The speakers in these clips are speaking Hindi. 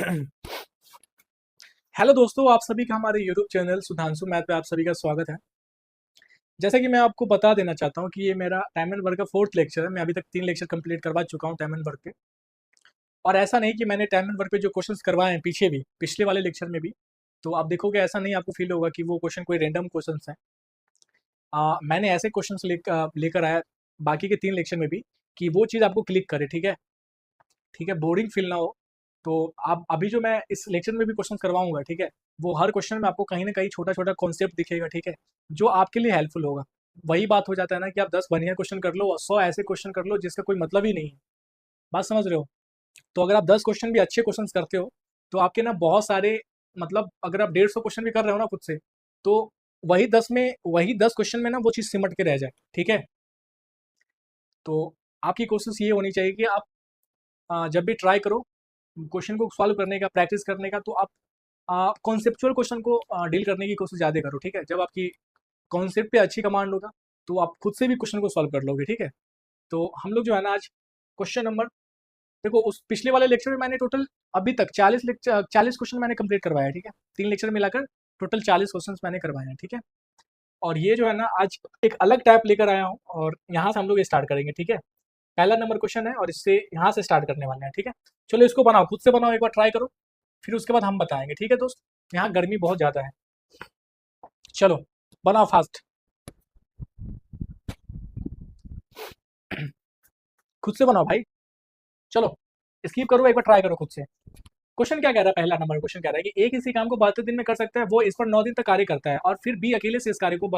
हेलो दोस्तों, आप सभी का हमारे यूट्यूब चैनल सुधांशु मैथ पे आप सभी का स्वागत है। जैसा कि मैं आपको बता देना चाहता हूँ कि ये मेरा टाइम एंड वर्क का 4th लेक्चर है। मैं अभी तक 3 लेक्चर कंप्लीट करवा चुका हूँ टाइम एंड वर्क पे। और ऐसा नहीं कि मैंने टाइम एंड वर्क पे जो क्वेश्चंस करवाए हैं पीछे भी, पिछले वाले लेक्चर में भी, तो आप देखोगे ऐसा नहीं आपको फील होगा कि वो क्वेश्चन कोई रैंडम क्वेश्चंस हैं। मैंने ऐसे क्वेश्चंस लेकर आया बाकी के 3 लेक्चर में भी कि वो चीज़ आपको क्लिक करे, ठीक है? ठीक है, बोरिंग फील ना हो। तो आप अभी जो मैं इस लेक्चर में भी क्वेश्चन करवाऊंगा, ठीक है, वो हर क्वेश्चन में आपको कहीं ना कहीं छोटा छोटा कॉन्सेप्ट दिखेगा, ठीक है, जो आपके लिए हेल्पफुल होगा। वही बात हो जाता है ना कि आप 10 बढ़िया क्वेश्चन कर लो और 100 ऐसे क्वेश्चन कर लो जिसका कोई मतलब ही नहीं है। बात समझ रहे हो? तो अगर आप 10 क्वेश्चन भी अच्छे क्वेश्चन करते हो तो आपके ना बहुत सारे, मतलब अगर आप 150 क्वेश्चन भी कर रहे हो ना खुद से, तो वही दस क्वेश्चन में ना वो चीज़ सिमट के रह जाए, ठीक है। तो आपकी कोशिश ये होनी चाहिए कि आप जब भी ट्राई करो क्वेश्चन को सॉल्व करने का, प्रैक्टिस करने का, तो आप कॉन्सेप्चुअल क्वेश्चन को डील करने की कोशिश ज़्यादा करो, ठीक है। जब आपकी कॉन्सेप्ट पे अच्छी कमांड होगा तो आप खुद से भी क्वेश्चन को सॉल्व कर लोगे, ठीक है। तो हम लोग जो है ना आज क्वेश्चन नंबर, देखो उस पिछले वाले लेक्चर में मैंने टोटल अभी तक 40 क्वेश्चन मैंने कंप्लीट करवाया है, ठीक है। 3 लेक्चर मिलाकर टोटल 40 क्वेश्चन मैंने करवाए हैं, ठीक है। और ये जो है ना आज एक अलग टाइप लेकर आया हूँ और यहाँ से हम लोग स्टार्ट करेंगे, ठीक है। पहला नंबर क्वेश्चन है और इससे यहाँ से स्टार्ट करने वाले हैं, ठीक है। चलो इसको बनाओ, खुद से बनाओ, एक बार ट्राई करो, फिर उसके बाद हम बताएंगे, ठीक है दोस्त। यहाँ गर्मी बहुत ज़्यादा है। चलो बनाओ फास्ट। खुद से बनाओ भाई। चलो स्किप करो, एक बार ट्राई करो खुद से। क्वेश्चन क्या कह रहा है? पहला नंबर क्वेश्चन कह रहा है कि एक इसी काम को 72 दिन में कर सकता है, वो इस पर 9 दिन तक कार्य करता है और फिर बी अकेले से इस कार्य को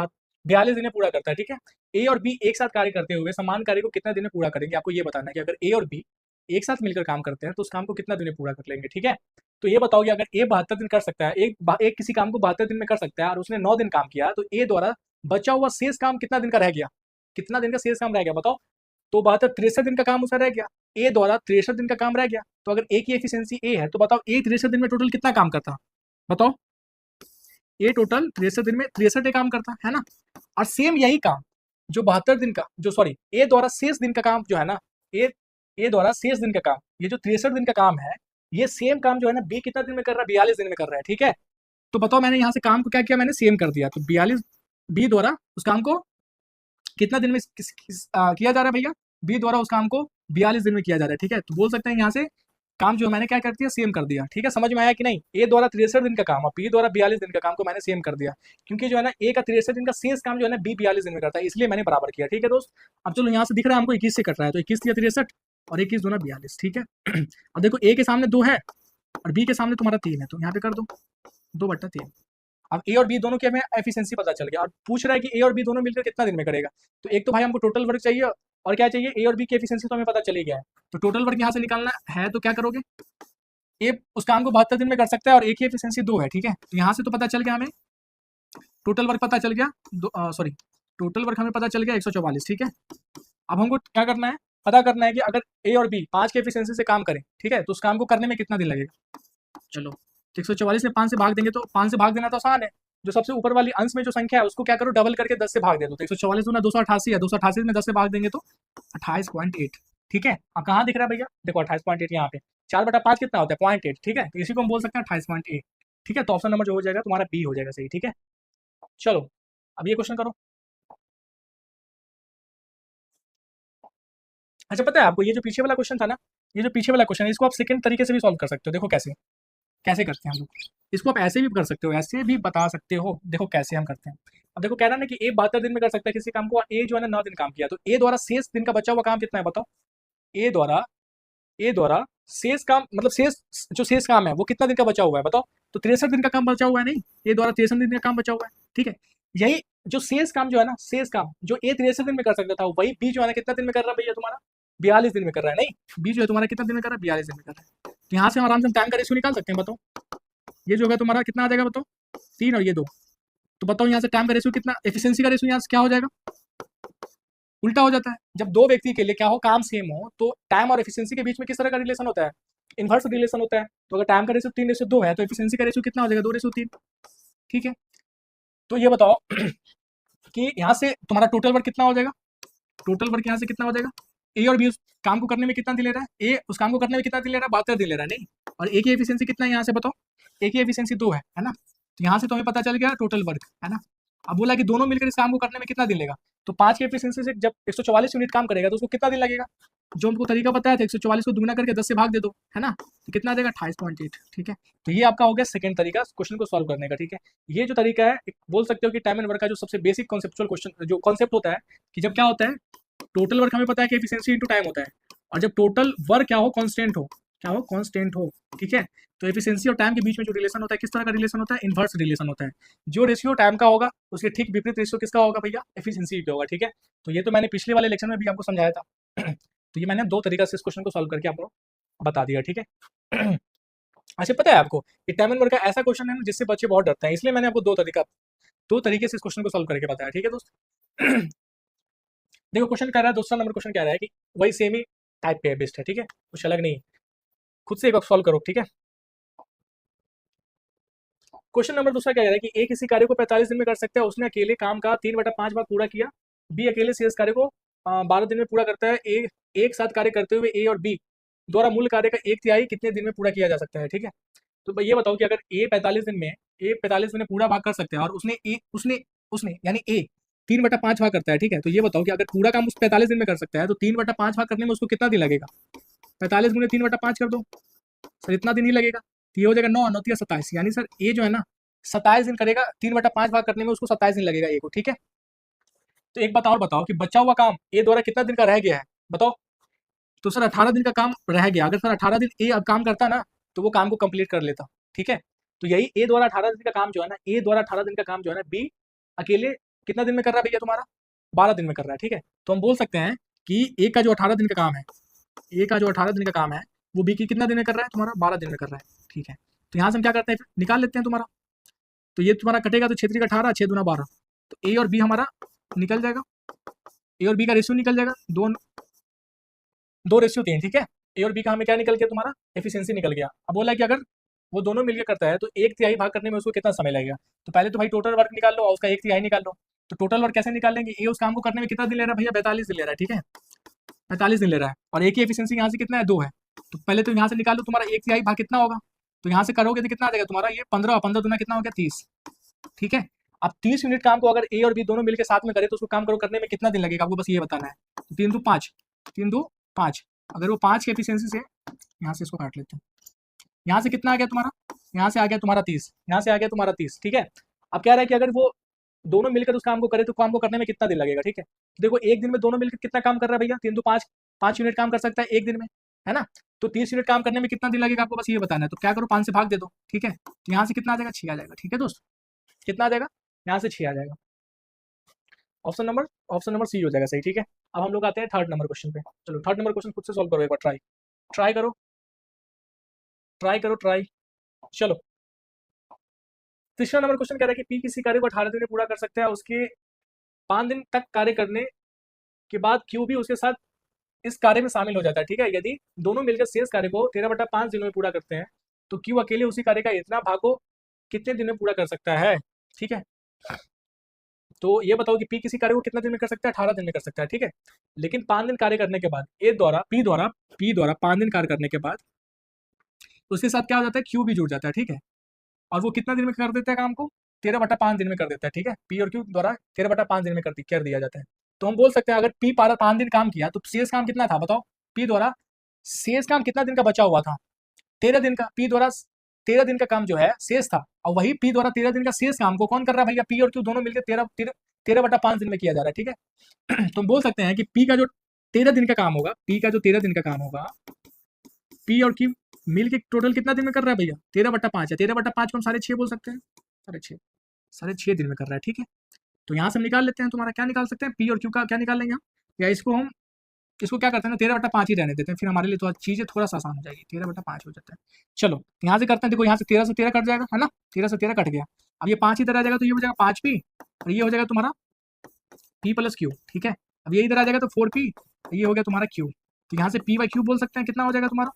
42 दिन में पूरा करता है, ठीक है। ए और बी एक साथ कार्य करते हुए समान कार्य को कितना दिन में पूरा करेंगे? आपको ये बताना है कि अगर ए और बी एक साथ मिलकर काम करते हैं तो उस काम को कितना दिन में पूरा कर लेंगे, ठीक है। तो ये बताओ कि अगर ए 72 दिन कर सकता है, एक किसी काम को 72 दिन में कर सकता है और उसने 9 दिन काम किया, तो ए द्वारा बचा हुआ शेष काम कितना दिन का रह गया? कितना दिन का शेष काम रह गया बताओ। तो बात है 63 दिन का काम उसका रह गया। ए द्वारा 63 दिन का काम रह गया। तो अगर ए की एफिशिएंसी ए है तो बताओ ए 63 दिन में टोटल कितना काम करता? बताओ। ए टोटल 63 दिन में 63 काम करता है ना। और सेम यही काम जो 72 दिन का, जो सॉरी ए द्वारा शेष दिन का काम जो है ना, ए ए द्वारा शेष दिन का काम, ये जो 63 दिन का काम है, ये सेम काम जो है ना बी कितना दिन में कर रहा है? 42 दिन में कर रहा है, ठीक है। तो बताओ मैंने यहाँ से काम को क्या किया? मैंने सेम कर दिया। तो 42 बी द्वारा उस काम को कितना दिन में किया जा रहा है भैया? बी द्वारा उस काम को 42 दिन में किया जा रहा है, ठीक है। तो बोल सकते हैं यहाँ से काम जो मैंने क्या कर दिया? सेम कर दिया, ठीक है। समझ में आया कि नहीं? ए द्वारा 63 दिन का काम और बी द्वारा 42 दिन का काम को मैंने सेम कर दिया, क्योंकि जो है ना ए का 63 दिन का शेष काम जो है ना बी 42 दिन में करता है, इसलिए मैंने बराबर किया, ठीक है दोस्त। अब चलो यहाँ से दिख रहा है हमको 21 से कट रहा है, तो 21 या 63 और 21 दूना 42, ठीक है। अब देखो ए के सामने 2 है और बी के सामने तुम्हारा 3 है, तो यहाँ पे कर दो 2/3। अब ए और बी दोनों की हमें एफिशिएंसी पता चल गया और पूछ रहा है कि ए और बी दोनों मिलकर कितना दिन में करेगा। तो एक तो भाई हमको टोटल वर्क चाहिए और क्या चाहिए? ए और बी की एफिशिएंसी तो हमें पता चली गया है। तो टोटल वर्क यहाँ से निकालना है तो क्या करोगे? ए उस काम को 72 दिन में कर सकता है और ए की एफिशिएंसी 2 है, ठीक है। तो यहाँ से तो पता चल गया हमें, टोटल वर्क पता चल गया, सॉरी टोटल वर्क हमें पता चल गया 144, ठीक है। अब हमको क्या करना है? पता करना है कि अगर ए और बी 5 की एफिशिएंसी से काम करें, ठीक है, तो उस काम को करने में कितना दिन लगेगा। चलो 144 में 5 से भाग देंगे, तो 5 से भाग देना तो आसान है। जो सबसे ऊपर वाली अंश में जो संख्या है उसको क्या करो? डबल करके 10 से भाग दे दो। तो 144 दूना 288 है, 288 में 10 से भाग देंगे तो 28.8, ठीक है। अब कहाँ दिख रहा है भैया? देखो 28.8 यहाँ पे। 4/5 कितना होता है? 0.8, ठीक है। तो इसी को हम बोल सकते हैं 28.8, ठीक है। तो ऑप्शन नंबर जो हो जाएगा तुम्हारा बी हो जाएगा सही, ठीक है। चलो अब ये क्वेश्चन करो। अच्छा पता है आपको ये जो पीछे वाला क्वेश्चन था ना, ये जो पीछे वाला क्वेश्चन है, इसको आप सेकंड तरीके से भी सॉल्व कर सकते हो। देखो कैसे कैसे करते हैं हम लोग। इसको आप ऐसे भी कर सकते हो, ऐसे भी बता सकते हो। देखो कैसे हम करते हैं। अब देखो कह रहा है ना कि ए 72 दिन में कर सकता है किसी काम को, और ए जो है ना 9 दिन काम किया, तो ए द्वारा शेष दिन का बचा हुआ काम कितना है बताओ। ए द्वारा ए द्वारा शेष काम, मतलब शेष, जो शेष काम है वो कितना दिन का बचा हुआ है बताओ। तो 63 दिन का काम बचा हुआ है, नहीं, ए द्वारा 63 दिन का काम बचा हुआ है, ठीक है। यही जो शेष काम जो है ना, शेष काम जो ए 63 दिन में कर सकता था, वही बी जो है ना कितना दिन में कर रहा है भैया तुम्हारा? 42 दिन में कर रहा है। नहीं, बी जो है तुम्हारा कितना दिन में कर रहा है? 42 दिन में कर रहा है। तो यहाँ से हम आराम से टाइम का रेशियो निकाल सकते हैं, बताओ। ये जो होगा तुम्हारा कितना आ जाएगा बताओ? 3 और ये 2। तो बताओ यहाँ से टाइम का रेशियो कितना, एफिशिएंसी का रेशियो यहाँ से क्या हो जाएगा? उल्टा हो जाता है। जब दो व्यक्ति के लिए क्या हो, काम सेम हो, तो टाइम और एफिशिएंसी के बीच में किस तरह का रिलेशन होता है? इनवर्स रिलेशन होता है। तो अगर टाइम का रेशियो 3:2 है तो एफिशिएंसी का रेशियो कितना हो जाएगा? 2:3, ठीक है। तो ये बताओ कि यहाँ से तुम्हारा टोटल वर्क कितना हो जाएगा? टोटल वर्क यहाँ से कितना हो जाएगा? ए और बी उस काम को करने में कितना दिन ले रहा है? ए उस काम को करने में कितना दिन ले रहा है? 72 दिन ले रहा है, नहीं। और ए की एफिशिएंसी कितना है यहाँ से बताओ, ए की एफिशिएंसी 2 है ना। तो यहाँ से तुम्हें पता चल गया टोटल वर्क, है ना। अब बोला कि दोनों मिलकर इस काम को करने में कितना दिन लगेगा, तो 5 की एफिशिएंसी से जब 144 यूनिट काम करेगा तो उसको कितना दिन लगेगा, जो हमको तरीका पता है, तो 144 को दुगना करके 10 से भाग दे दो, है ना, तो कितना देगा 28.8। ठीक है, तो ये आपका हो गया सेकंड तरीका क्वेश्चन को सॉल्व करने का। ठीक है, ये जो तरीका है बोल सकते हो कि टाइम एंड वर्क का जो सबसे बेसिक कॉन्सेप्चुअल क्वेश्चन जो कॉन्सेप्ट होता है कि जब क्या होता है टोटल वर्क हमें पता है कि एफिशिएंसी इनटू टाइम होता है, और जब टोटल वर्क क्या हो कांस्टेंट हो, क्या हो कांस्टेंट हो। ठीक है, तो एफिशिएंसी और टाइम के बीच में जो रिलेशन होता है किस तरह का रिलेशन होता है, इनवर्स रिलेशन होता है। जो रेशियो टाइम का होगा उसके ठीक विपरीत रेशियो किसका होगा भैया, एफिशिएंसी का होगा। ठीक है, तो ये तो मैंने पिछले वाले लेक्चर में भी आपको समझाया था। तो ये मैंने 2 तरीका से इस क्वेश्चन को सॉल्व करके आपको बता दिया। ठीक है। अच्छा, पता है आपको कि टाइम एंड वर्क का ऐसा क्वेश्चन है ना जिससे बच्चे बहुत डरते हैं, इसलिए मैंने आपको 2 तरीके से इस क्वेश्चन को सॉल्व करके बताया। ठीक है दोस्त। देखो क्वेश्चन कह रहा है, दूसरा नंबर क्वेश्चन कह रहा है कि वही सेम ही टाइप पे बेस्ड है। ठीक है, कुछ अलग नहीं, खुद से एक बार सॉल्व करो। ठीक है, क्वेश्चन नंबर दूसरा क्या कह रहा है कि ए किसी कार्य को 45 दिन में कर सकता है, उसने अकेले काम का 3/5 भाग पूरा किया। बी अकेले शेष कार्य को 12 दिन में पूरा करता है। ए एक साथ कार्य करते हुए ए और बी द्वारा मूल कार्य का 1/3 कितने दिन में पूरा किया जा सकता है। ठीक है, तो भाई ये बताओ कि अगर ए 45 दिन में पूरा भाग कर सकते हैं और उसने यानी ए 3/5 भाग करता है। ठीक है, तो ये बताओ कि अगर पूरा काम उस 45 दिन में कर सकता है तो 3/5 भाग करने में उसको कितना दिन लगेगा, 45 गुने 3/5 कर दो सर, इतना दिन ही लगेगा। तो ये हो जाएगा 9 9 27, यानी सर ए जो है ना 27 दिन करेगा, 3/5 भाग करने में उसको 27 दिन लगेगा ए को। ठीक है, तो एक बात और बताओ कि बचा हुआ काम ए द्वारा कितना दिन का रह गया है बताओ, तो सर 18 दिन का काम रह गया। अगर सर 18 दिन ए अब काम करता ना तो वो काम को कंप्लीट कर लेता। ठीक है, तो यही ए द्वारा 18 दिन का काम जो है ना, ए द्वारा 18 दिन का काम जो है ना बी अकेले कितना दिन में कर रहा है भैया तुम्हारा, 12 दिन में कर रहा है। ठीक है, तो हम बोल सकते हैं कि ए का जो 18 दिन का काम है, ए का जो 18 दिन का काम है वो बी की कितना दिन में कर रहा है तुम्हारा, 12 दिन में कर रहा है। ठीक है, तो यहाँ से हम क्या करते हैं फिर निकाल लेते हैं तुम्हारा, तो ये तुम्हारा कटेगा तो 6 18 6 दूना 12, तो ए और बी हमारा निकल जाएगा, ए और बी का रेशियो निकल जाएगा 2:3। ठीक है, ए और बी का हमें क्या निकल गया तुम्हारा, एफिशिएंसी निकल गया। अब बोला कि अगर वो दोनों मिलकर करता है तो 1/3 भाग करने में उसको कितना समय लगेगा, तो पहले तो भाई टोटल वर्क निकाल लो और उसका 1/3 निकाल लो। तो टोटल वर्क कैसे निकाल लेंगे, ए उस काम को करने में कितना दिन ले रहा है भैया, 42 दिन ले रहा है। ठीक है, 45 दिन ले रहा है और ए की एफिशिएंसी यहाँ से कितना है, 2 है। तो पहले तो यहाँ से निकाल लो तुम्हारा 1/3 भाग कितना होगा, तो यहाँ से करोगे तो कितना आ जाएगा तुम्हारा, ये 15 15 दूना कितना हो गया 30। ठीक है, अब 30 यूनिट काम को अगर ए और बी दोनों मिलकर साथ में करे तो उसको काम करो करने में कितना दिन लगेगा, आपको बस ये बताना है। 3 2 5, 3 2 5, अगर वो 5 की एफिशिएंसी से यहाँ से इसको काट लेते हैं, यहाँ से कितना आ गया तुम्हारा, यहाँ से आ गया तुम्हारा 30, यहाँ से आ गया तुम्हारा 30। ठीक है, अब क्या रहा है कि अगर वो दोनों मिलकर उस काम को करे तो काम को करने में कितना दिन लगेगा। ठीक है, तो देखो एक दिन में दोनों मिलकर कितना काम कर रहा है भैया, 3 2 5, 5 यूनिट काम कर सकता है एक दिन में, है ना। तो 30 यूनिट काम करने में कितना दिन लगेगा आपको बस ये बताना है, तो क्या करो 5 से भाग दे दो। ठीक है, तो यहाँ से कितना आ जाएगा, 6 आ जाएगा। ठीक है दोस्त, कितना आ जाएगा, यहाँ से 6 आ जाएगा। ऑप्शन नंबर सी हो जाएगा सही। ठीक है, अब हम लोग आते हैं थर्ड नंबर क्वेश्चन पे। चलो थर्ड नंबर क्वेश्चन खुद से सॉल्व करो एक बार, ट्राई करो ट्राई। चलो तीसरा नंबर क्वेश्चन कह रहा है कि पी किसी कार्य को 18 दिन में पूरा कर सकता है, उसके 5 दिन तक कार्य करने के बाद क्यू भी उसके साथ इस कार्य में शामिल हो जाता है। ठीक है, यदि दोनों मिलकर शेष कार्य को 13/5 दिनों में पूरा करते हैं तो क्यू अकेले उसी कार्य का इतना भाग को कितने दिन में पूरा कर सकता है। ठीक है, तो ये बताओ कि पी किसी कार्य को कितना दिन में कर सकता है, 18 दिन में कर सकता है। ठीक है, लेकिन 5 दिन कार्य करने के बाद पी द्वारा 5 दिन कार्य करने के बाद उसके साथ क्या हो जाता है, क्यू भी जुड़ जाता है। ठीक है, और वो कितना दिन में कर देता है काम को, 13/5 दिन में कर देता है। ठीक है, पी और क्यू द्वारा 13/5 दिन में कर दिया जाता है। तो हम बोल सकते हैं अगर पी 5 दिन काम किया तो शेष काम कितना था बताओ, पी द्वारा शेष काम कितना दिन का बचा हुआ था, 13 दिन का। पी द्वारा 13 दिन का काम जो है शेष था, और वही पी द्वारा 13 दिन का शेष काम को कौन कर रहा है भैया, पी और क्यू दोनों मिलकर 13/5 दिन में किया जा रहा है। ठीक है, तो हम बोल सकते हैं कि पी का जो 13 दिन का काम होगा, पी और क्यू मिल के टोटल कितना दिन में कर रहा है भैया, 13/5 है। 13/5 को हम 6.5 बोल सकते हैं, 6.5 दिन में कर रहा है। ठीक है, तो यहाँ से हम निकाल लेते हैं तुम्हारा, क्या निकाल सकते हैं, पी और क्यू का क्या निकाल लेंगे हम, या इसको क्या करते हैं ना 13/5 ही रहने देते हैं, फिर हमारे लिए तो चीज़ें थोड़ा सा आसान हो जाएगी, 13/5 हो जाता है। चलो यहाँ से करते हैं, देखो यहाँ से 13 से 13 कट जाएगा, है ना, 13 से 13 कट गया। अब ये 5 इधर आ जाएगा तो ये हो जाएगा 5p, और ये हो जाएगा तुम्हारा p प्लस क्यू। ठीक है, अब ये इधर आ जाएगा तो 4p, ये हो गया तुम्हारा क्यू। तो यहाँ से p/q बोल सकते हैं, कितना हो जाएगा तुम्हारा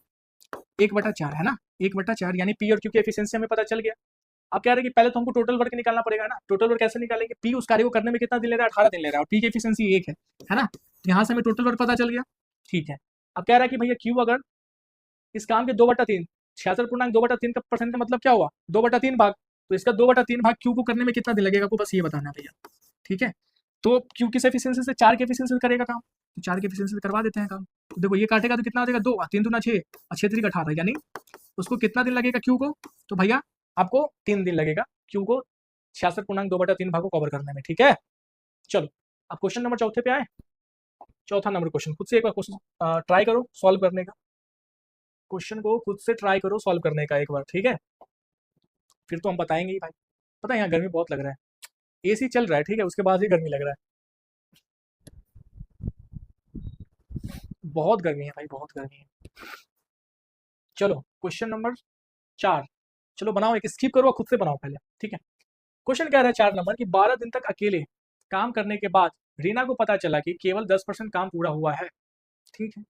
1/4, है ना, 1/4, यानी पी और क्यू की एफिशिएंसी हमें पता चल गया। अब क्या है कि पहले तो हमको टोटल वर्क निकालना पड़ेगा ना, टोटल वर्क कैसे निकालेंगे, पी उस कार्य को करने में कितना दिन ले रहा है, 18 दिन ले रहा है, और पी की एफिशिएंसी 1 है ना, तो यहाँ से हमें टोटल वर्क पता चल गया। ठीक है, अब कह रहा है कि भैया क्यू अगर इस काम के 2/3 66.2/3 का परसेंट का मतलब क्या हुआ, 2/3 भाग। तो इसका 2/3 भाग क्यू को करने में कितना दिन लगेगा आपको बस ये बताना है भैया, ठीक है। तो क्यू किस एफिशिएंसी से, 4 के एफिशिएंसी से करेगा काम, तो 4 के एफिशिएंसी से करवा देते हैं काम। तो देखो ये काटेगा तो कितना हो जाएगा, 2 3 दूना 6 और 6 3 18, यानी उसको कितना दिन लगेगा क्यू को, तो भैया आपको 3 दिन लगेगा क्यू को 66.2/3 भाग को कवर करने में, ठीक है। चलो अब क्वेश्चन नंबर चौथे पे आए। चौथा नंबर क्वेश्चन, खुद से एक बार क्वेश्चन ट्राई करो सॉल्व करने का, क्वेश्चन को खुद से ट्राई करो सॉल्व करने का एक बार, ठीक है। फिर तो हम बताएंगे ही भाई। पता है यहाँ गर्मी बहुत लग रहा है, एसी चल रहा है, ठीक है, उसके बाद ही गर्मी लग रहा है, बहुत गर्मी है भाई, बहुत गर्मी है। चलो क्वेश्चन नंबर 4, चलो बनाओ, एक स्किप करो और खुद से बनाओ पहले, ठीक है। क्वेश्चन कह रहा है 4 नंबर कि 12 दिन तक अकेले काम करने के बाद रीना को पता चला कि केवल 10% काम पूरा हुआ है, ठीक है।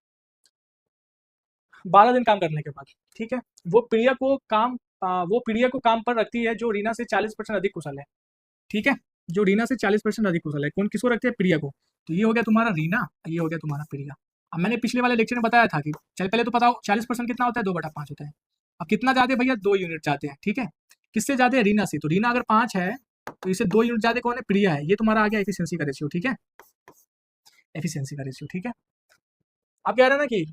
12 दिन काम करने के बाद, ठीक है, वो प्रिया को काम पर रखती है जो रीना से 40% अधिक कुशल है, ठीक है। जो रीना से 40% अधिक कुशल है, कौन किसको रखते हैं, प्रिया को। तो ये हो गया तुम्हारा रीना, ये हो गया तुम्हारा प्रिया। अब मैंने पिछले वाले लेक्चर में बताया था कि चल पहले तो बताओ 40% कितना होता है, 2/5 होता है। अब कितना जाते हैं भैया, 2 यूनिट जाते हैं, ठीक है। किससे जाते हैं, रीना से। तो रीना अगर 5 है तो इसे 2 यूनिट जाते कौन है, प्रिया है। ये तुम्हारा आ गया एफिशिएंसी का रेशियो, ठीक है, एफिशिएंसी का रेशियो, ठीक है। अब कह रहे हैं ना कि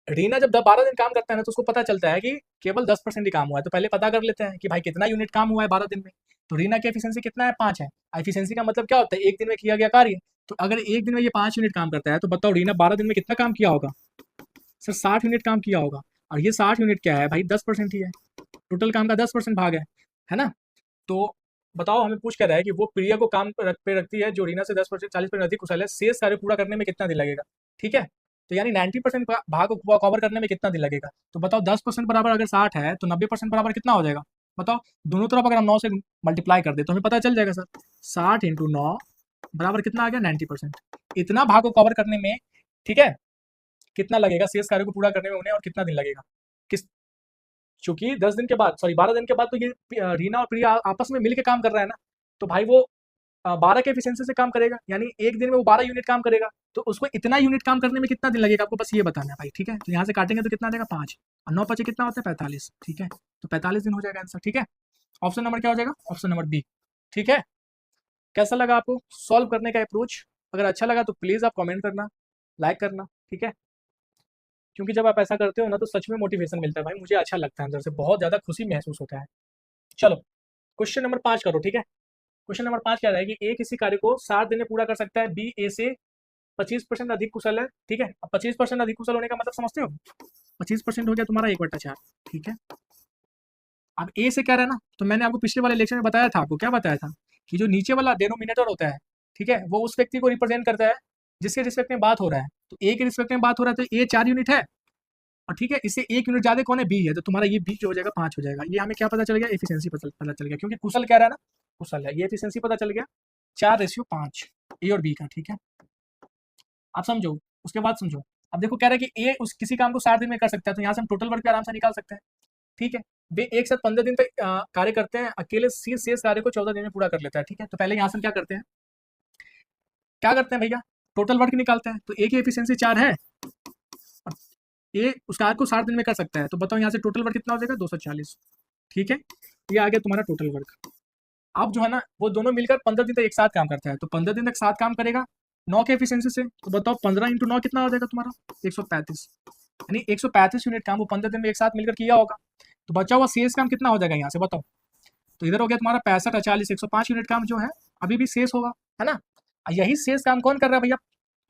रीना जब 12 दिन काम करता है ना तो उसको पता चलता है कि केवल 10% ही काम हुआ है। तो पहले पता कर लेते हैं कि भाई कितना यूनिट काम हुआ है 12 दिन में। तो रीना की एफिशिएंसी कितना है, 5 है। एफिशिएंसी का मतलब क्या होता है, एक दिन में किया गया कार्य। तो अगर एक दिन में ये 5 यूनिट काम करता है तो बताओ रीना 12 दिन में कितना काम किया होगा, सर 60 यूनिट काम किया होगा। और ये 60 यूनिट क्या है भाई, 10% ही है, टोटल काम का 10% भाग है ना। तो बताओ हमें पूछ कर रहा है कि वो प्रिया को काम पे रखती है जो रीना से 10% 40% अधिक कुशल है, शेष कार्य पूरा करने में कितना दिन लगेगा, ठीक है। तो यानी 90% भाग को कवर करने में कितना दिन लगेगा। तो बताओ 10% बराबर अगर 60 है तो 90% बराबर कितना हो जाएगा, बताओ। दोनों तरफ अगर हम 9 से मल्टीप्लाई कर दे तो हमें पता चल जाएगा सर, 60 × 9 बराबर कितना आ गया, 90%। इतना भाग को कवर करने में, ठीक है, कितना लगेगा शेष कार्य को पूरा करने में उन्हें, और कितना दिन लगेगा। किस चूंकि 10 दिन के बाद, सॉरी 12 दिन के बाद तो ये रीना और प्रिया आपस में मिल के काम कर रहा है ना, तो भाई वो 12 के एफिशिएंसी से काम करेगा, यानी एक दिन में वो 12 यूनिट काम करेगा। तो उसको इतना यूनिट काम करने में कितना दिन लगेगा आपको बस ये बताना है भाई, ठीक है। तो यहाँ से काटेंगे तो कितना देगा, 5 और 9 5 कितना होता है, 45, ठीक है। तो 45 दिन हो जाएगा आंसर, ठीक है। ऑप्शन नंबर क्या हो जाएगा, ऑप्शन नंबर बी, ठीक है। कैसा लगा आपको सॉल्व करने का अप्रोच, अगर अच्छा लगा तो प्लीज़ आप कमेंट करना, लाइक करना, ठीक है। क्योंकि जब आप ऐसा करते हो ना तो सच में मोटिवेशन मिलता है भाई, मुझे अच्छा लगता है, अंदर से बहुत ज़्यादा खुशी महसूस होता है। चलो क्वेश्चन नंबर 5 करो, ठीक है। क्वेश्चन नंबर 5 क्या है कि ए किसी कार्य को 7 दिन में पूरा कर सकता है, बी ए से 25% अधिक कुशल है, ठीक है। अब 25% अधिक कुशल होने का मतलब समझते हो, 25% हो गया तुम्हारा 1/4, ठीक है। अब ए से क्या रहा है ना, तो मैंने आपको पिछले वाले लेक्चर में बताया था, आपको क्या बताया था कि जो नीचे वाला डेनोमिनेटर होता है, ठीक है, वो उस व्यक्ति को रिप्रेजेंट करता है जिसके रिस्पेक्ट में बात हो रहा है। तो ए के रिस्पेक्ट में बात हो रहा है तो ए 4 यूनिट है, और ठीक है, इससे 1 यूनिट ज्यादा कौन है, बी है। तो तुम्हारा ये बी जो हो जाएगा 5 हो जाएगा। ये हमें क्या पता चल गया, एफिशिएंसी पता चल गया, क्योंकि कुशल क्या रहा है ना, कुशल है, ये एफिशिएंसी पता चल गया 4:5 ए और बी का, ठीक है। आप समझो, उसके बाद समझो। अब देखो कह रहा है कि ए उस किसी काम को 60 दिन में कर सकता है, तो यहाँ से हम टोटल वर्क भी आराम से निकाल सकते हैं, ठीक है। वे एक साथ 15 दिन तक कार्य करते हैं, अकेले शेष कार्य को 14 दिन में पूरा कर लेता है, ठीक है। तो पहले यहाँ से हम क्या करते हैं भैया, टोटल वर्क निकालते हैं। तो ए की एफिशिएंसी 4 है, ए उस कार्य को 60 दिन में कर सकता है, तो बताओ यहाँ से टोटल वर्क कितना हो जाएगा, 240, ठीक है। ये आ गया तुम्हारा टोटल वर्क। अब जो है ना वो दोनों मिलकर 15 दिन तक एक साथ काम करता है, तो 15 दिन तक साथ काम करेगा 9 के एफिशिएंसी से। तो बताओ 15 × 9 कितना हो जाएगा तुम्हारा, 135, यानी 135 यूनिट काम वो 15 दिन में एक साथ मिलकर किया होगा। तो बचा हुआ शेष काम कितना हो जाएगा यहाँ से बताओ। तो इधर हो गया तुम्हारा 65 और 40, 105 यूनिट काम जो है अभी भी शेष होगा, है ना। यही शेष काम कौन कर रहा है भैया,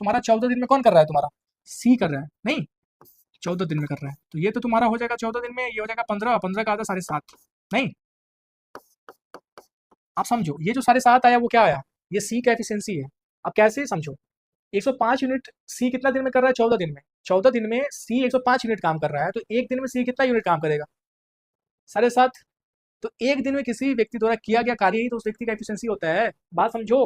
तुम्हारा 14 दिन में कौन कर रहा है, तुम्हारा सी कर रहा है, नहीं 14 दिन में कर रहा है। तो ये तो तुम्हारा हो जाएगा 14 दिन में, ये हो जाएगा 15, 15 का आधा 7.5, नहीं आप समझो, ये जो 7.5 आया वो क्या आया, ये सी का एफिशिएंसी है। अब कैसे समझो, 105 यूनिट सी कितना दिन में कर रहा है, 14 दिन में। 14 दिन में सी 105 यूनिट काम कर रहा है, तो एक दिन में सी कितना यूनिट काम करेगा, 7.5। तो एक दिन में किसी व्यक्ति द्वारा किया गया कार्य ही तो उस व्यक्ति का एफिशिएंसी होता है। बात समझो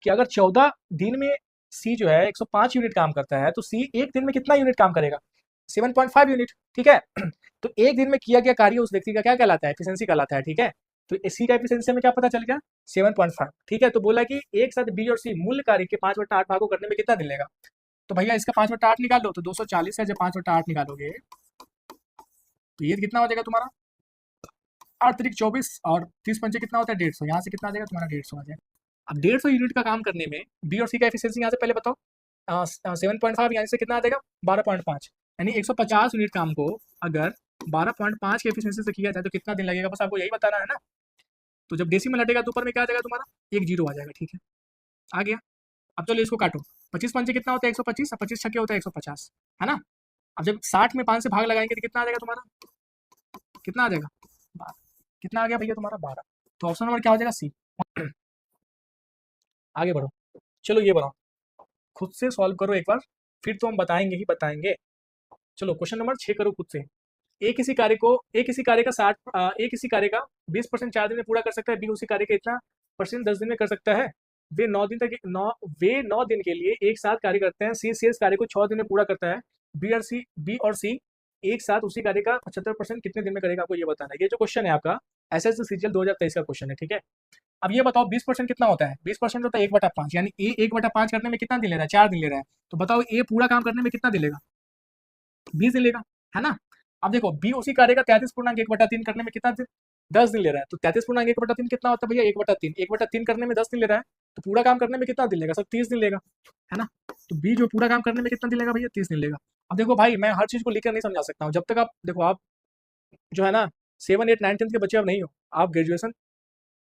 कि अगर 14 दिन में सी जो है 105 यूनिट काम करता है, तो सी एक दिन में कितना यूनिट काम करेगा, 7.5 यूनिट, ठीक है। तो एक दिन में किया गया कार्य उस व्यक्ति का क्या कहलाता है, एफिशिएंसी कहलाता है, ठीक है। तो सी का एफिशिएंसी में क्या पता चल गया, 7.5, ठीक है। तो बोला कि एक साथ बी और सी मूल कार्य के 5/8 भागों करने में कितना दिन लेगा। तो भैया इसका 5/8 निकाल लो, तो 240 है, जब 5/8 निकालोगे तो ये कितना हो जाएगा तुम्हारा 8 तरीक 24 और 30 पंचे कितना होता है 150, यहाँ से कितना आ जाएगा तुम्हारा 150 आ जाएगा। अब 150 यूनिट का काम करने में बी और सी का एफिशिएंसी यहाँ से पहले बताओ 7.5 यहाँ से कितना आ जाएगा 12.5, यानी 150 यूनिट काम को अगर 12.5 के एफिशिएंसी से किया जाए तो कितना दिन लगेगा, बस आपको यही बताना है ना। तो जब डेसिमल हटेगा तो ऊपर में क्या आ जाएगा तुम्हारा 1 जीरो आ जाएगा, ठीक है आ गया। अब चलो इसको काटो, 25 पंचे कितना होता है 125 और 25 छक्के होता है 150, है ना। अब जब 60 में 5 से भाग लगाएंगे तो कितना आ जाएगा तुम्हारा, कितना आ जाएगा 12, कितना आ गया भैया तुम्हारा 12। तो ऑप्शन नंबर क्या हो जाएगा सी। आगे बढ़ो, चलो ये बनाओ, खुद से सॉल्व करो एक बार, फिर तो हम बताएंगे ही बताएंगे। चलो क्वेश्चन नंबर 6 करो खुद से। एक किसी कार्य का 20% 4 दिन में पूरा कर सकता है, बी उसी कार्य का इतना परसेंट 10 दिन में कर सकता है। वे 9 दिन के लिए एक साथ कार्य करते हैं, सी शेष कार्य को 6 दिन में पूरा करता है, बी और सी एक साथ उसी कार्य का 75% कितने दिन में करेगा, आपको ये बताना है। ये जो क्वेश्चन है आपका एसएससी सीजीएल 2023 का क्वेश्चन है, ठीक है। अब ये बताओ 20% कितना होता है, 20% होता है 1/5, यानी ए 1/5 करने में कितना दिन ले रहा है 4 दिन ले रहा है। तो बताओ ए पूरा काम करने में कितना दिन लेगा 20 दिन लेगा, है ना। अब देखो बी उसी कार्य का 33.1/3 करने में कितना दिन 10 दिन ले रहा है। तो 33.1/3 कितना होता है भैया 1/3, 1/3 करने में 10 दिन ले रहा है, तो पूरा काम करने में कितना दिन लेगा सर 30 दिन लेगा, है ना। तो बी जो पूरा काम करने में कितना दिन लेगा भैया 30 दिन लेगा। अब देखो भाई मैं हर चीज को लिखकर नहीं समझा सकता हूँ, जब तक आप देखो आप जो है ना 7, 8, 9, 10 के बच्चे अब नहीं हो, आप ग्रेजुएशन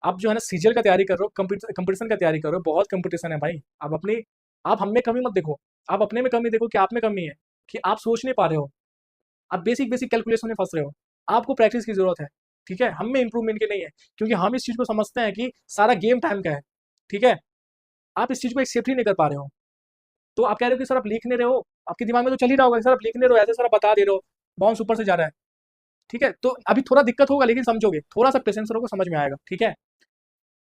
आप जो है ना सीजीएल का तैयारी कर रहे हो, कंपटीशन का तैयारी कर रहे हो, बहुत कंपटीशन है भाई। आप हम में कमी मत देखो, आप अपने में कमी देखो कि आप में कमी है कि आप सोच नहीं पा रहे हो, आप बेसिक बेसिक कैलकुलेशन में फंस रहे हो, आपको प्रैक्टिस की जरूरत है, ठीक है। हम में इंप्रूवमेंट की नहीं है, क्योंकि हम इस चीज को समझते हैं कि सारा गेम टाइम का है, ठीक है। आप इस चीज को एक्सेप्ट ही नहीं कर पा रहे हो। तो आप कह रहे हो कि सर आप लिख नहीं रहे हो, आपके दिमाग में तो चल ही रहा होगा सर आप लिख नहीं रहे हो, ऐसे सर आप बता दे रहे हो, बाउंस ऊपर से जा रहा है, ठीक है। तो अभी थोड़ा दिक्कत होगा लेकिन समझोगे, थोड़ा सा पेशेंस रखो समझ में आएगा, ठीक है।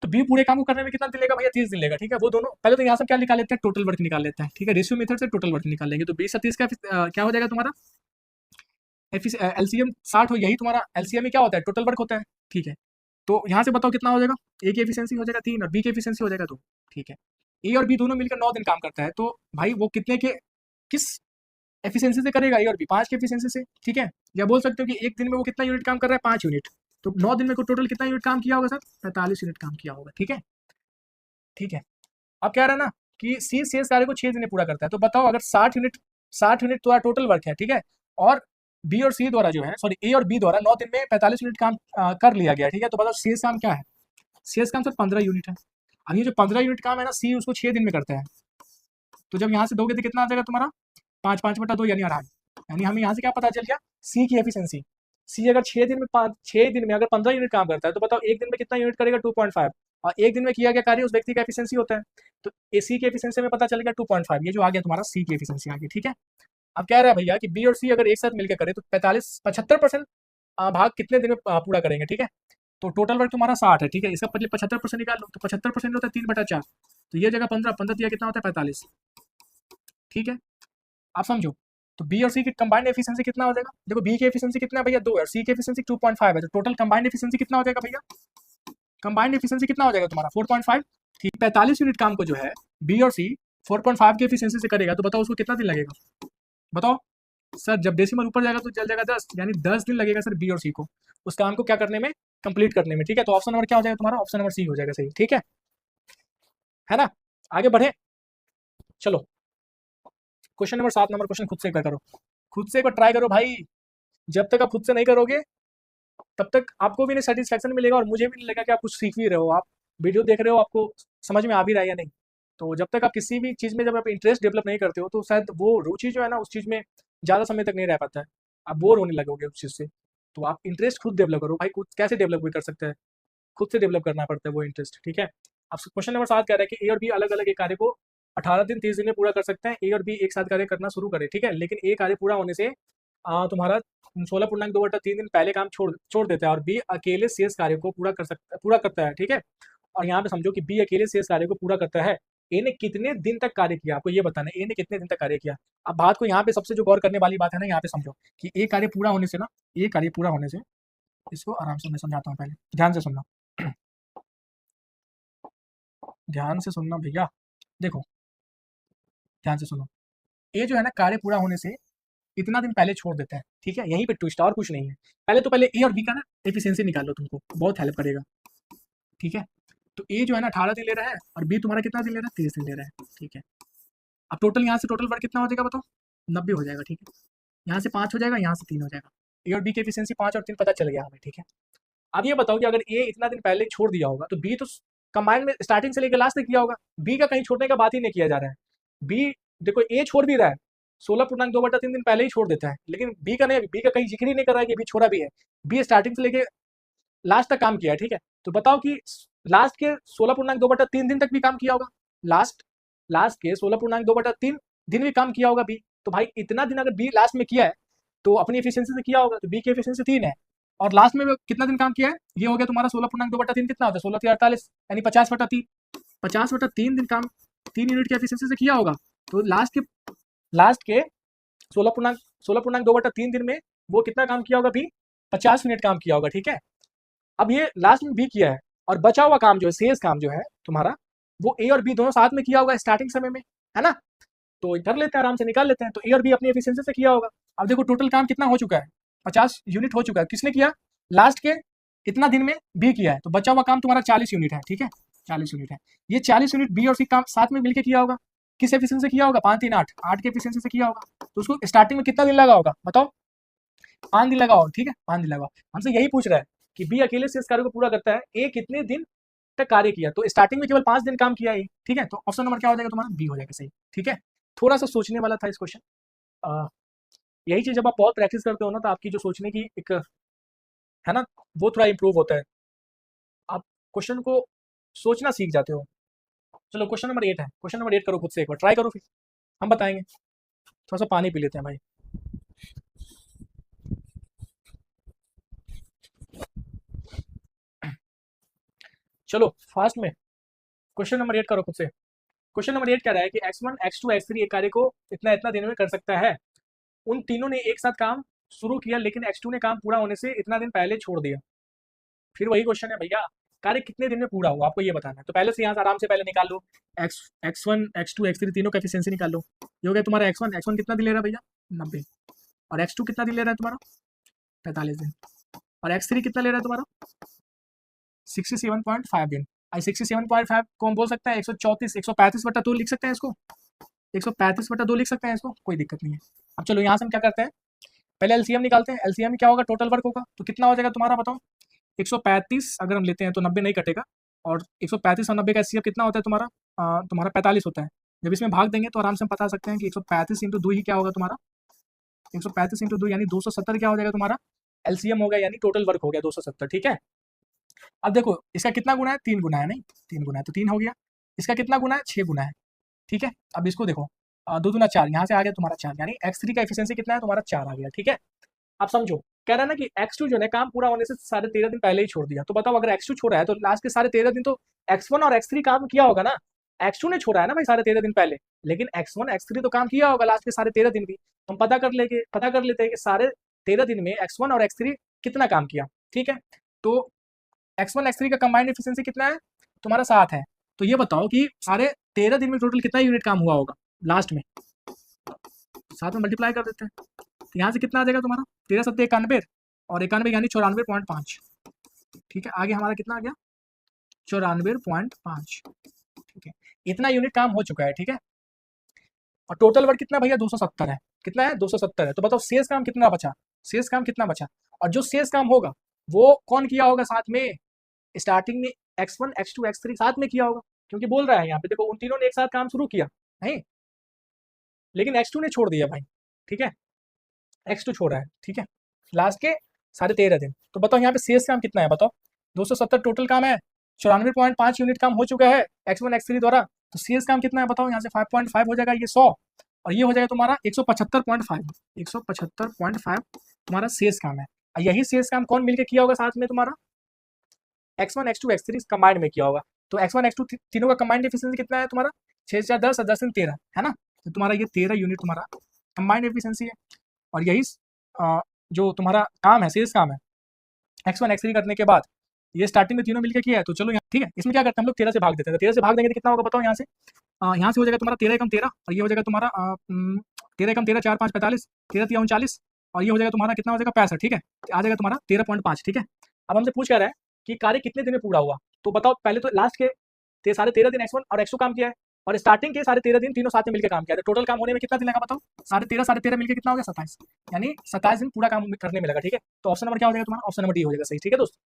तो बी पूरे काम को करने में कितना दिन लेगा भैया 30 दिन लेगा, ठीक है। वो दोनों पहले तो यहाँ से क्या निकाल लेते हैं टोटल वर्क निकाल लेते हैं, ठीक है। रेशियो मेथड से टोटल वर्क निकाल लेंगे, तो 20 और 30 का क्या हो जाएगा तुम्हारा एलसीएम 60 हो, यही तुम्हारा एलसीएम में क्या होता है टोटल वर्क होता है, ठीक है। तो यहाँ से बताओ कितना हो जाएगा, ए की एफिशिएंसी हो जाएगा 3 और बी की एफिशिएंसी हो जाएगा 2, ठीक है। ए और बी दोनों मिलकर 9 दिन काम करता है, तो भाई वो कितने के किस एफिशिएंसी से करेगा ए और बी 5 की एफिशिएंसी से, ठीक है। या बोल सकते हो कि एक दिन में वो कितना यूनिट काम कर रहा है 5 यूनिट, तो 9 दिन में को टोटल कितना यूनिट काम किया होगा सर 45 यूनिट काम किया होगा, ठीक है ठीक है। अब क्या रहा ना कि सी शेष कार्य को 6 दिन में पूरा करता है, तो बताओ अगर 60 यूनिट तुम्हारा टोटल वर्क है, ठीक है। और बी और सी द्वारा जो है सॉरी ए और बी द्वारा 9 दिन में 45 यूनिट काम कर लिया गया, ठीक है। तो बताओ शेष काम क्या है, शेष काम सिर्फ 15 यूनिट है। अब ये जो 15 यूनिट काम है ना सी उसको 6 दिन में करता है, तो जब यहाँ से दोगे तो कितना आ जाएगा तुम्हारा 5/5 यानी 2.5, यानी हमें यहाँ से क्या पता चल गया सी की एफिशिएंसी। सी अगर 6 दिन में अगर 15 यूनिट काम करता है, तो बताओ एक दिन में कितना यूनिट करेगा 2.5, और एक दिन में किया गया कार्य उस व्यक्ति का एफिशिएंसी होता है। तो ए सी की एफिशिएंसी में पता चल गया 2.5, ये जो आ गया तुम्हारा सी की एफिशिएंसी आ गई, ठीक है। अब कह रहा है भैया कि बी और सी अगर एक साथ मिलकर करें तो 75% भाग कितने दिन में पूरा करेंगे, ठीक है। तो टोटल वर्क तुम्हारा 60 है, ठीक है। इसका पहले 75% निकाल लो, तो 75% होता है 3/4, तो ये जगह 15 दिया कितना होता है 45, ठीक है। आप समझो, तो बी और सी की कंबाइंड एफिशिएंसी कितना हो जाएगा, देखो बी की एफिशिएंसी कितना है भैया 2 है और सी की एफिशिएंसी 2.5 है, तो टोटल कंबाइंड एफिशिएंसी कितना हो जाएगा भैया, कंबाइंड एफिशिएंसी कितना हो जाएगा तुम्हारा 4.5, ठीक। 45 यूनिट काम को जो है बी और सी 4.5 की एफिशिएंसी से करेगा, तो बताओ उसको कितना दिन लगेगा, बताओ सर। जब डेसिमल ऊपर जाएगा तो चल जाएगा 10, यानी 10 दिन लगेगा सर बी और सी को उस काम को क्या करने में कंप्लीट करने में, ठीक है। तो ऑप्शन नंबर क्या हो जाएगा तुम्हारा, ऑप्शन नंबर सी हो जाएगा सही, ठीक है ना। आगे बढ़े, चलो क्वेश्चन नंबर 7 नंबर क्वेश्चन खुद से करो, खुद से एक बार ट्राई करो भाई। जब तक आप खुद से नहीं करोगे तब तक आपको भी नहीं सेटिस्फैक्शन मिलेगा और मुझे भी नहीं लगेगा कि आप कुछ सीख भी रहे हो, आप वीडियो देख रहे हो आपको समझ में आ भी रहा है या नहीं। तो जब तक आप किसी भी चीज़ में जब आप इंटरेस्ट डेवलप नहीं करते हो तो शायद वो रुचि जो है ना उस चीज़ में ज़्यादा समय तक नहीं रह पाता है, आप बोर होने लगोगे उस चीज़ से। तो आप इंटरेस्ट खुद डेवलप करो भाई, खुद कैसे डेवलप भी कर सकते हैं, खुद से डेवलप करना पड़ता है वो इंटरेस्ट, ठीक है। अब क्वेश्चन नंबर 7 कह रहा है कि ए और बी अलग अलग एक कार्य को 18 दिन 30 दिन में पूरा कर सकते हैं, ए और बी एक साथ कार्य करना शुरू करें, ठीक है। लेकिन ए कार्य पूरा होने से तुम्हारा 16.2/3 दिन पहले काम छोड़ छोड़ देता है और बी अकेले शेष कार्य को पूरा करता है, ठीक है। और यहाँ पे समझो कि बी अकेले शेष कार्य को पूरा करता है, ए ने कितने दिन तक कार्य किया, आपको ये बताना है ए ने कितने दिन तक कार्य किया। अब बात को यहाँ पे सबसे जो गौर करने वाली बात है ना, यहाँ पे समझो कि ए कार्य पूरा होने से ना, ए कार्य पूरा होने से, इसको आराम से मैं समझाता हूँ, पहले ध्यान से सुनना ध्यान से सुनना भैया, देखो ध्यान से सुनो। ए जो है ना कार्य पूरा होने से इतना दिन पहले छोड़ देते हैं, ठीक है। यहीं पे ट्विस्ट, और कुछ नहीं है। पहले ए और बी का ना एफिशिएंसी निकालो, तुमको बहुत हेल्प करेगा, ठीक है। तो ए जो है ना 18 दिन ले रहा है और बी तुम्हारा कितना दिन ले रहा है, 30 दिन ले रहा है, ठीक है। अब टोटल यहाँ से टोटल वर्क कितना हो जाएगा बताओ, 90 हो जाएगा, ठीक है। यहाँ से 5 हो जाएगा, यहाँ से 3 हो जाएगा। ए और बी की एफिशिएंसी 5 और 3 पता चल गया हमें, ठीक है। अब ये बताओ कि अगर ए इतना दिन पहले छोड़ दिया होगा तो बी तो कंबाइन में स्टार्टिंग से लेकर लास्ट तक किया होगा। बी का कहीं छोड़ने का बात ही नहीं किया जा रहा है। बी देखो ए छोड़ भी रहा है, 16.2/3 दिन पहले ही छोड़ देता है, लेकिन बी का नहीं, बी का कहीं जिक्र ही नहीं कर रहा है कि बी छोड़ा भी है। बी स्टार्टिंग से लेके लास्ट तक काम किया है, ठीक है। तो बताओ कि लास्ट के 16.2/3 दिन तक भी काम किया होगा। लास्ट लास्ट के 16.2/3 दिन भी काम किया होगा बी। तो भाई इतना दिन अगर बी लास्ट में किया है तो अपनी एफिशिएंसी से किया होगा, तो बी की एफिशिएंसी 3 है। और लास्ट में कितना दिन काम किया है, ये हो गया तुम्हारा 16.2/3 कितना होता है, 16×3 = 48, यानी 50/3। 50/3 दिन काम 3 यूनिट की एफिशिएंसी से किया होगा। तो लास्ट के 16.2/3 दिन में वो कितना काम किया होगा बी, 50 यूनिट काम किया होगा, ठीक है। अब ये लास्ट में बी किया है और बचा हुआ काम जो है, शेष काम जो है तुम्हारा, वो ए और बी दोनों साथ में किया होगा स्टार्टिंग समय में, है ना। तो कर लेते हैं, आराम से निकाल लेते हैं। तो ए और बी अपनी एफिशिएंसी से किया होगा। अब देखो टोटल काम कितना हो चुका है, 50 यूनिट हो चुका है। किसने किया, लास्ट के इतना दिन में बी किया है। तो बचा हुआ काम तुम्हारा 40 यूनिट है, ठीक है, 40 यूनिट है। ये 40 यूनिट बी और सी काम साथ में मिलकर किया होगा। किस एफिशिएंसी से किया होगा, 5 3 8 8 के एफिशिएंसी से किया होगा। तो उसको स्टार्टिंग में कितना दिन लगा होगा बताओ, 5 दिन लगा होगा, ठीक है, 5 दिन लगा। हमसे यही पूछ रहा है कि बी अकेले से इस कार्य को पूरा करता है, ए कितने दिन तक कार्य किया। तो स्टार्टिंग में केवल 5 दिन काम किया है, ठीक है। तो ऑप्शन नंबर क्या हो जाएगा तुम्हारा, बी हो जाएगा सही, ठीक है। थोड़ा सा सोचने वाला था इस क्वेश्चन। यही चीज जब आप बहुत प्रैक्टिस करते हो ना, तो आपकी जो सोचने की एक है ना, वो थोड़ा इंप्रूव होता है। आप क्वेश्चन को सोचना सीख जाते हो। चलो क्वेश्चन नंबर 8 है, क्वेश्चन नंबर 8 करो खुद से, एक बार ट्राई करो, फिर हम बताएंगे। थोड़ा सा पानी पी लेते हैं भाई। चलो फास्ट में क्वेश्चन नंबर 8 करो खुद से। क्वेश्चन नंबर 8 कह रहा है कि x1 x2 x3 एक कार्य को इतना इतना दिन में कर सकता है। उन तीनों ने एक साथ काम शुरू किया, लेकिन x2 ने काम पूरा होने से इतना दिन पहले छोड़ दिया। फिर वही क्वेश्चन है भैया, कार्य कितने दिन में पूरा हुआ, आपको ये बताना है। तो पहले से यहाँ से आराम से पहले निकाल लो, x1 x2 x3 तीनों का एफिशिएंसी निकाल लो। ये हो गया तुम्हारा x1 कितना दिन ले रहा है भैया, 90। और x2 कितना दिन ले रहा है तुम्हारा, 45 दिन। और x3 कितना ले रहा है तुम्हारा, 67.5 दिन। 67.5 को हम बोल सकते हैं 134 135/2 लिख सकते हैं इसको, 135/2 लिख सकते हैं इसको, कोई दिक्कत नहीं है। अब चलो यहाँ से हम क्या करते हैं, पहले एलसीएम निकालते हैं। एलसीएम में क्या होगा, टोटल वर्क होगा। तो कितना हो जाएगा तुम्हारा बताओ, 135 अगर हम लेते हैं तो 90 नहीं कटेगा। और 135 और 90 का एचसीएफ कितना होता है तुम्हारा, तुम्हारा 45 होता है। जब इसमें भाग देंगे तो आराम से हम बता सकते हैं कि 135 × 2 ही क्या होगा तुम्हारा, 135 × 2 यानी 270 क्या हो जाएगा तुम्हारा, एलसीएम हो गया, यानी टोटल वर्क हो गया 270, ठीक है। अब देखो इसका कितना गुना है, 3 गुना है, नहीं 3 गुना है तो 3 हो गया। इसका कितना गुना है, 6 गुना है, ठीक है। अब इसको देखो, 2 दूना 4, यहाँ से आ गया तुम्हारा 4, यानी x3 का एफिशिएंसी कितना है तुम्हारा, 4 आ गया, ठीक है। अब समझो, कह रहा है ना कि x2 जो है काम पूरा होने से 13.5 दिन पहले ही छोड़ दिया। तो बताओ अगर x2 छोड़ा है तो लास्ट के 13.5 दिन तो x1 और x3 काम किया होगा ना। x2 ने छोड़ा है ना भाई 13.5 दिन पहले, लेकिन x1 x3 तो काम किया होगा लास्ट के 13.5 दिन भी। हम पता कर लेते हैं कि 13.5 दिन में x1 और x3 कितना काम किया, ठीक है। तो x1 x3 का कंबाइंड एफिशिएंसी कितना है तुम्हारा, 7 है। तो ये बताओ कि 13.5 दिन में टोटल कितना यूनिट काम हुआ होगा लास्ट में, 7 में मल्टीप्लाई कर देते हैं। तो यहाँ से कितना आ जाएगा तुम्हारा, 13 7 91 और 91 यानी 94.5, ठीक है। आगे हमारा कितना आ गया, 94.5, ठीक है। इतना यूनिट काम हो चुका है, ठीक है। और टोटल वर्क कितना भैया, 270 है। कितना है, 270 है। तो बताओ शेष काम कितना बचा, शेष काम कितना बचा। और जो शेष काम होगा वो कौन किया होगा साथ में, स्टार्टिंग में x1 x2 x3 साथ में किया होगा, क्योंकि बोल रहा है यहाँ पे देखो उन तीनों ने एक साथ काम शुरू किया नहीं, लेकिन x2 ने छोड़ दिया भाई, ठीक है। x2 छोड़ा है, ठीक है, लास्ट के 13.5 दिन। तो बताओ यहाँ पे शेष काम कितना है बताओ, 270 टोटल काम है, 94.5 यूनिट काम हो चुका है x1 x3 द्वारा। तो शेष काम कितना है बताओ, यहाँ से 5.5 हो जाएगा, ये 100 और ये हो जाएगा तुम्हारा 175.5, 175.5 तुम्हारा शेष काम है। यही शेष काम कौन मिलकर किया होगा साथ में तुम्हारा, x1 x2 x3 कंबाइंड में किया होगा। तो x1 x2 तीनों का कंबाइंड एफिशिएंसी कितना है तुम्हारा, 6 4 10 और 10 3 13, है ना। तो तुम्हारा ये 13 यूनिट तुम्हारा कंबाइंड एफिशिएंसी है। और यही जो तुम्हारा काम है, शेष काम है x1 x3 करने के बाद, ये स्टार्टिंग में तीनों मिलकर किया है, तो चलो यहाँ ठीक है। इसमें क्या करते हैं हम लोग 13 से भाग देते हैं, तो 13 से भाग देंगे तो कितना होगा बताओ। यहाँ से हो जाएगा तुम्हारा 13 एकम 13, और ये हो जाएगा तुम्हारा 13 एकम 13 4 5 45, 13 तिया 39, और ये हो जाएगा तुम्हारा कितना हो जाएगा 65, ठीक है। आ जाएगा तुम्हारा 13.5, ठीक है। अब हमसे पूछ क्या रहा है कि कार्य कितने दिन में पूरा हुआ, तो बताओ पहले तो लास्ट के साढ़े 13 दिन x1 और x2 काम किया है, और स्टार्टिंग के साढ़े 13 दिन तीनों साथ में मिलकर काम किया है, तो टोटल काम होने में कितना दिन लगा बताओ। साढ़े तेरह मिलकर कितना हो गया 27, यानी 27 दिन पूरा काम करने में लगा, ठीक है। तो ऑप्शन नंबर क्या हो जाएगा तुम्हारा, ऑप्शन नंबर डी हो जाएगा सही, ठीक है दोस्तों।